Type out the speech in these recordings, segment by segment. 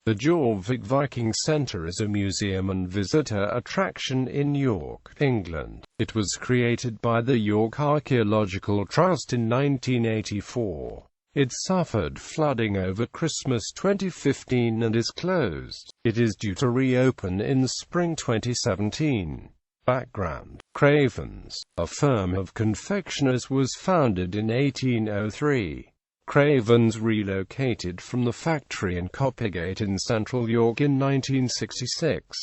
The Jorvik Viking Centre is a museum and visitor attraction in York, England. It was created by the York Archaeological Trust in 1984. It suffered flooding over Christmas 2015 and is closed. It is due to reopen in spring 2017. Background: Cravens, a firm of confectioners, was founded in 1803. Cravens relocated from the factory in Coppergate in central York in 1966.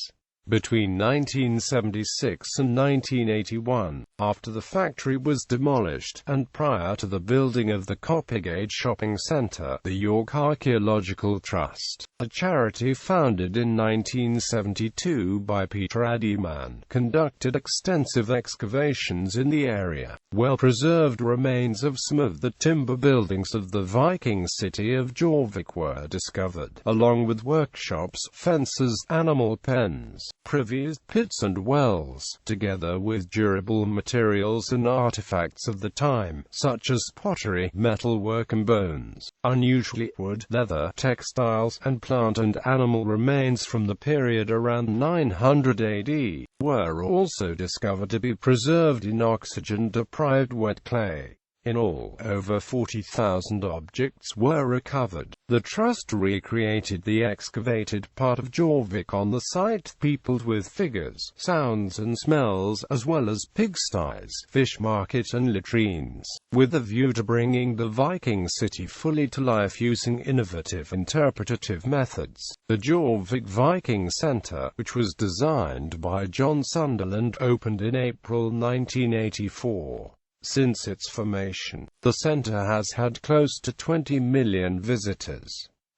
Between 1976 and 1981, after the factory was demolished, and prior to the building of the Coppergate Shopping Centre, the York Archaeological Trust, a charity founded in 1972 by Peter Addyman, conducted extensive excavations in the area. Well-preserved remains of some of the timber buildings of the Viking city of Jorvik were discovered, along with workshops, fences, animal pens, privies, pits and wells, together with durable materials and artifacts of the time, such as pottery, metalwork and bones. Unusually, wood, leather, textiles, and plant and animal remains from the period around 900 AD were also discovered to be preserved in oxygen-deprived wet clay. In all, over 40,000 objects were recovered. The Trust recreated the excavated part of Jorvik on the site, peopled with figures, sounds and smells, as well as pigsties, fish market and latrines, with a view to bringing the Viking city fully to life using innovative interpretative methods. The Jorvik Viking Centre, which was designed by John Sunderland, opened in April 1984. Since its formation, the centre has had close to 20 million visitors.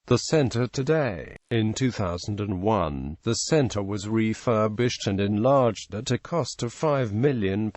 The centre today. In 2001, the centre was refurbished and enlarged at a cost of £5 million.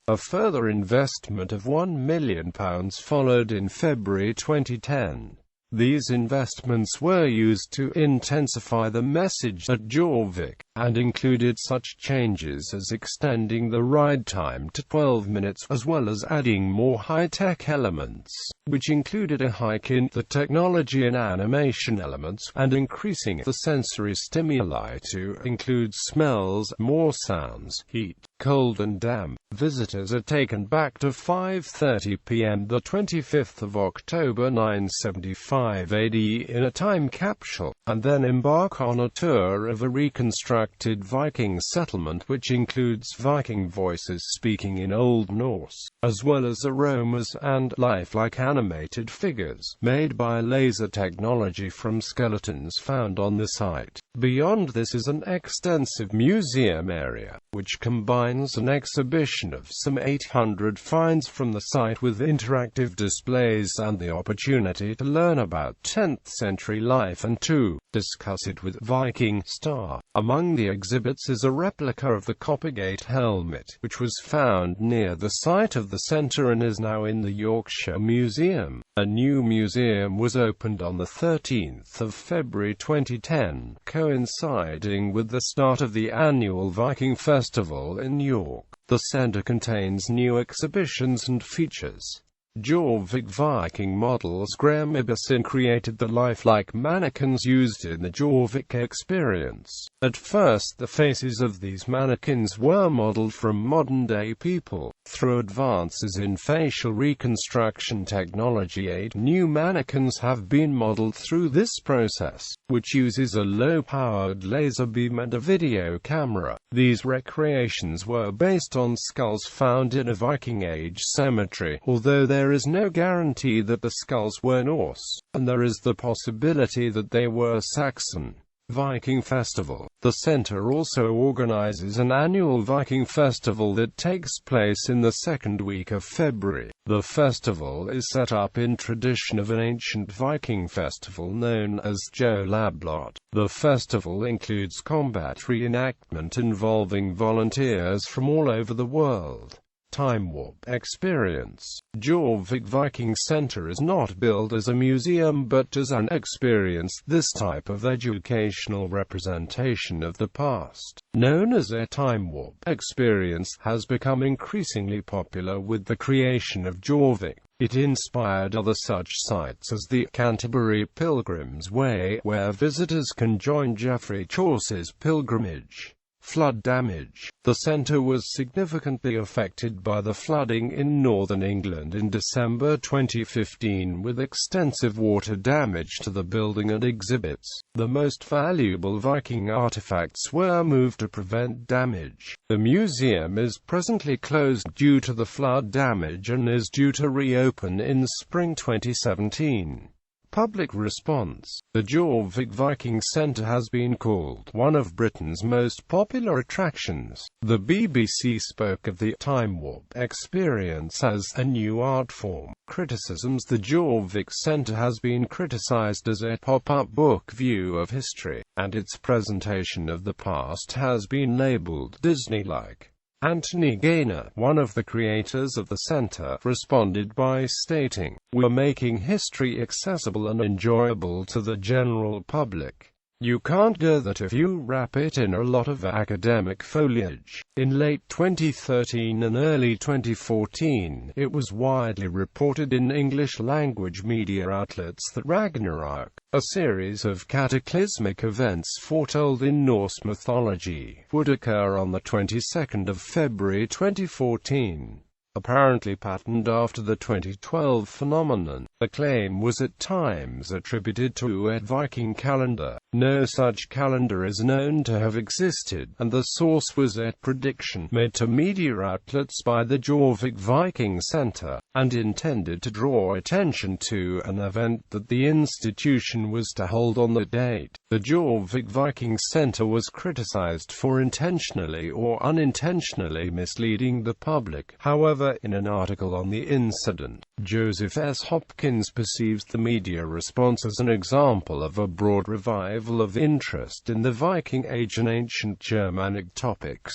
A further investment of £1 million followed in February 2010. These investments were used to intensify the message at Jorvik, and included such changes as extending the ride time to 12 minutes, as well as adding more high-tech elements, which included a hike in the technology and animation elements, and increasing the sensory stimuli to include smells, more sounds, heat, cold and damp. Visitors are taken back to 5:30 p.m. the 25th of October 975 AD in a time capsule, and then embark on a tour of a reconstructed Viking settlement which includes Viking voices speaking in Old Norse, as well as aromas and lifelike animated figures made by laser technology from skeletons found on the site. Beyond this is an extensive museum area, which combines an exhibition of some 800 finds from the site with interactive displays and the opportunity to learn about 10th century life and to discuss it with Viking star. Among the exhibits is a replica of the Coppergate helmet, which was found near the site of the centre and is now in the Yorkshire Museum. A new museum was opened on the 13th of February 2010, coinciding with the start of the annual Viking Festival in York. The centre contains new exhibitions and features. Jorvik Viking models Graham Ibison created the lifelike mannequins used in the Jorvik experience. At first, the faces of these mannequins were modelled from modern-day people. Through advances in facial reconstruction technology, 8 new mannequins have been modelled through this process, which uses a low-powered laser beam and a video camera. These recreations were based on skulls found in a Viking Age cemetery, although there is no guarantee that the skulls were Norse, and there is the possibility that they were Saxon. Viking Festival. The centre also organizes an annual Viking Festival that takes place in the second week of February. The festival is set up in tradition of an ancient Viking festival known as Jolablot. The festival includes combat reenactment involving volunteers from all over the world. Time warp experience. Jorvik Viking Centre is not billed as a museum but as an experience, this type of educational representation of the past. known as a time warp experience, has become increasingly popular with the creation of Jorvik. It inspired other such sites as the Canterbury Pilgrim's Way, where visitors can join Geoffrey Chaucer's pilgrimage. Flood damage. The centre was significantly affected by the flooding in northern England in December 2015, with extensive water damage to the building and exhibits. The most valuable Viking artifacts were moved to prevent damage. The museum is presently closed due to the flood damage and is due to reopen in spring 2017. Public response. The Jorvik Viking Centre has been called one of Britain's most popular attractions. The BBC spoke of the time warp experience as a new art form. Criticisms. The Jorvik Centre has been criticised as a pop-up book view of history, and its presentation of the past has been labelled Disney-like. Anthony Gaynor, one of the creators of the centre, responded by stating, "We're making history accessible and enjoyable to the general public. You can't do that if you wrap it in a lot of academic foliage." In late 2013 and early 2014, it was widely reported in English-language media outlets that Ragnarok, a series of cataclysmic events foretold in Norse mythology, would occur on the 22nd of February 2014. Apparently patterned after the 2012 phenomenon, the claim was at times attributed to a Viking calendar. No such calendar is known to have existed, and the source was a prediction made to media outlets by the Jorvik Viking Centre, and intended to draw attention to an event that the institution was to hold on the date. The Jorvik Viking Centre was criticised for intentionally or unintentionally misleading the public. However, in an article on the incident, Joseph S. Hopkins perceives the media response as an example of a broad revival of interest in the Viking Age and ancient Germanic topics.